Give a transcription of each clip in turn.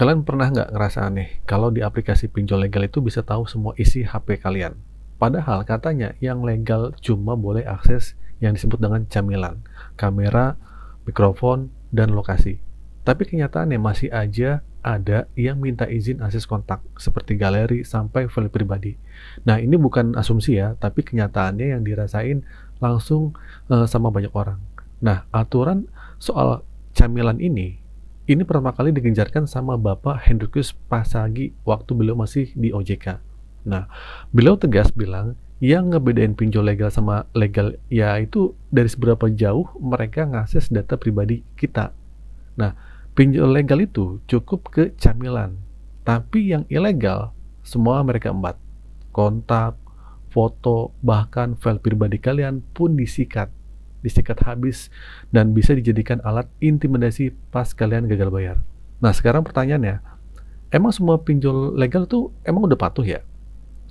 Kalian pernah nggak ngerasa aneh kalau di aplikasi pinjol legal itu bisa tahu semua isi HP kalian? Padahal katanya yang legal cuma boleh akses yang disebut dengan camilan, kamera, mikrofon, dan lokasi. Tapi kenyataannya masih aja ada yang minta izin akses kontak, seperti galeri sampai file pribadi. Nah, ini bukan asumsi ya, tapi kenyataannya yang dirasain langsung sama banyak orang. Nah, aturan soal camilan ini pertama kali digencarkan sama Bapak Hendrikus Pasagi waktu beliau masih di OJK. Nah, beliau tegas bilang, yang ngebedain pinjol legal sama legal yaitu dari seberapa jauh mereka ngakses data pribadi kita. Nah, pinjol legal itu cukup ke camilan, tapi yang ilegal semua mereka embat. Kontak, foto, bahkan file pribadi kalian pun disikat habis dan bisa dijadikan alat intimidasi pas kalian gagal bayar. Nah, sekarang pertanyaannya, emang semua pinjol legal tuh emang udah patuh ya?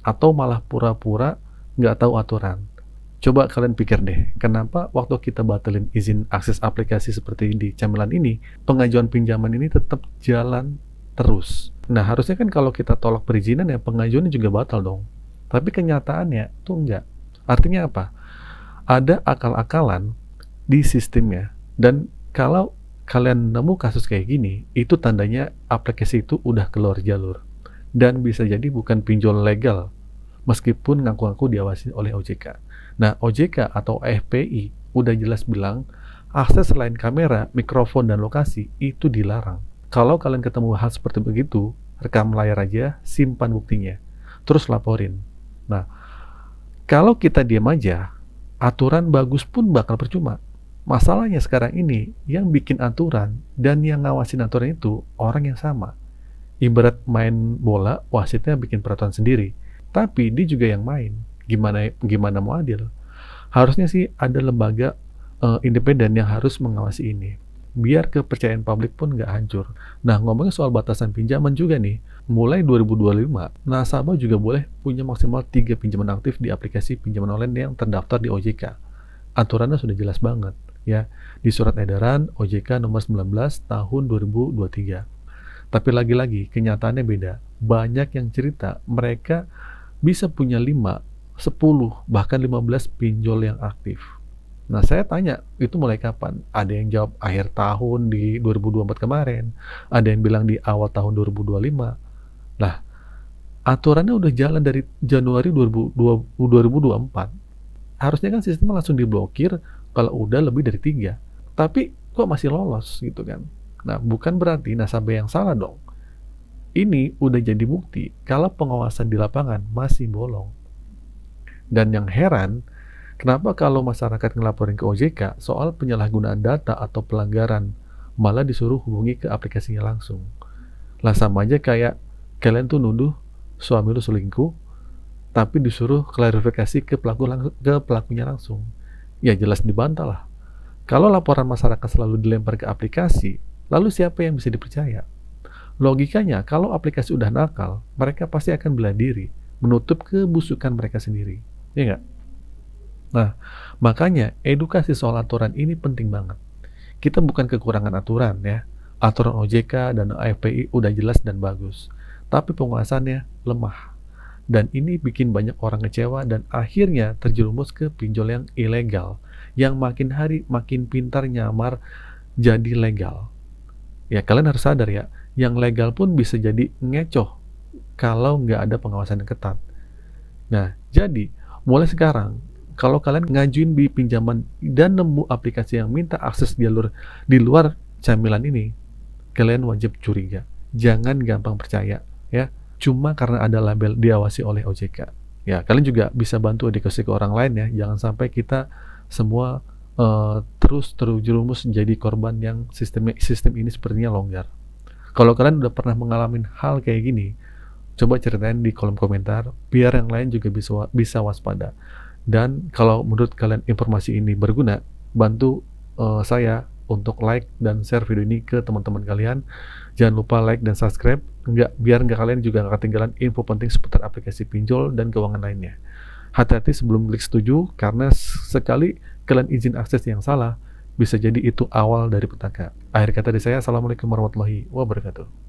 Atau malah pura-pura nggak tahu aturan? Coba kalian pikir deh, kenapa waktu kita batalin izin akses aplikasi seperti di camilan ini, pengajuan pinjaman ini tetap jalan terus? Nah, harusnya kan kalau kita tolak perizinan ya pengajuannya juga batal dong. Tapi kenyataannya tuh enggak. Artinya apa? Ada akal-akalan di sistemnya, dan kalau kalian nemu kasus kayak gini, itu tandanya aplikasi itu udah keluar jalur dan bisa jadi bukan pinjol legal meskipun ngaku-ngaku diawasi oleh OJK. Nah, OJK atau FPI udah jelas bilang akses selain kamera, mikrofon, dan lokasi itu dilarang. Kalau kalian ketemu hal seperti begitu, rekam layar aja, simpan buktinya, terus laporin. Nah, kalau kita diam aja, aturan bagus pun bakal percuma. Masalahnya sekarang ini, yang bikin aturan dan yang ngawasin aturan itu orang yang sama. Ibarat main bola, wasitnya bikin peraturan sendiri, tapi dia juga yang main. Gimana mau adil? Harusnya sih ada lembaga independen yang harus mengawasi ini, biar kepercayaan publik pun nggak hancur. Nah, ngomongin soal batasan pinjaman juga nih, mulai 2025, nasabah juga boleh punya maksimal 3 pinjaman aktif di aplikasi pinjaman online yang terdaftar di OJK. Aturannya sudah jelas banget, ya, di Surat Edaran OJK nomor 19 tahun 2023. Tapi lagi-lagi, kenyataannya beda. Banyak yang cerita mereka bisa punya 5, 10, bahkan 15 pinjol yang aktif. Nah, saya tanya, itu mulai kapan? Ada yang jawab akhir tahun di 2024 kemarin, ada yang bilang di awal tahun 2025. Nah, aturannya udah jalan dari Januari 2024. Harusnya kan sistemnya langsung diblokir kalau udah lebih dari 3. Tapi kok masih lolos gitu kan? Nah, bukan berarti nasabah yang salah dong. Ini udah jadi bukti kalau pengawasan di lapangan masih bolong. Dan yang heran, kenapa kalau masyarakat ngelaporin ke OJK soal penyalahgunaan data atau pelanggaran, malah disuruh hubungi ke aplikasinya langsung? Lah sama aja kayak kalian tuh nuduh suami lu selingkuh, tapi disuruh klarifikasi ke pelakunya langsung. Ya jelas dibantah lah. Kalau laporan masyarakat selalu dilempar ke aplikasi, lalu siapa yang bisa dipercaya? Logikanya, kalau aplikasi udah nakal, mereka pasti akan bela diri, menutup kebusukan mereka sendiri. Ya nggak? Nah, makanya edukasi soal aturan ini penting banget. Kita bukan kekurangan aturan ya. Aturan OJK dan AFPI udah jelas dan bagus. Tapi penguasaannya lemah. Dan ini bikin banyak orang kecewa dan akhirnya terjerumus ke pinjol yang ilegal. Yang makin hari makin pintar nyamar jadi legal. Ya, kalian harus sadar ya, yang legal pun bisa jadi ngecoh kalau nggak ada pengawasan yang ketat. Nah, jadi mulai sekarang, kalau kalian ngajuin di pinjaman dan nemu aplikasi yang minta akses jalur di luar camilan ini, kalian wajib curiga. Jangan gampang percaya, ya. Cuma karena ada label diawasi oleh OJK. Ya, kalian juga bisa bantu edukasi ke orang lain ya. Jangan sampai kita semua terus terjerumus jadi korban yang sistem ini sepertinya longgar. Kalau kalian udah pernah mengalami hal kayak gini, coba ceritain di kolom komentar biar yang lain juga bisa waspada. Dan kalau menurut kalian informasi ini berguna, bantu saya untuk like dan share video ini ke teman-teman kalian. Jangan lupa like dan subscribe, biar kalian juga nggak ketinggalan info penting seputar aplikasi pinjol dan keuangan lainnya. Hati-hati sebelum klik setuju, karena sekali kalian izin akses yang salah, bisa jadi itu awal dari petaka. Akhir kata dari saya, Assalamualaikum warahmatullahi wabarakatuh.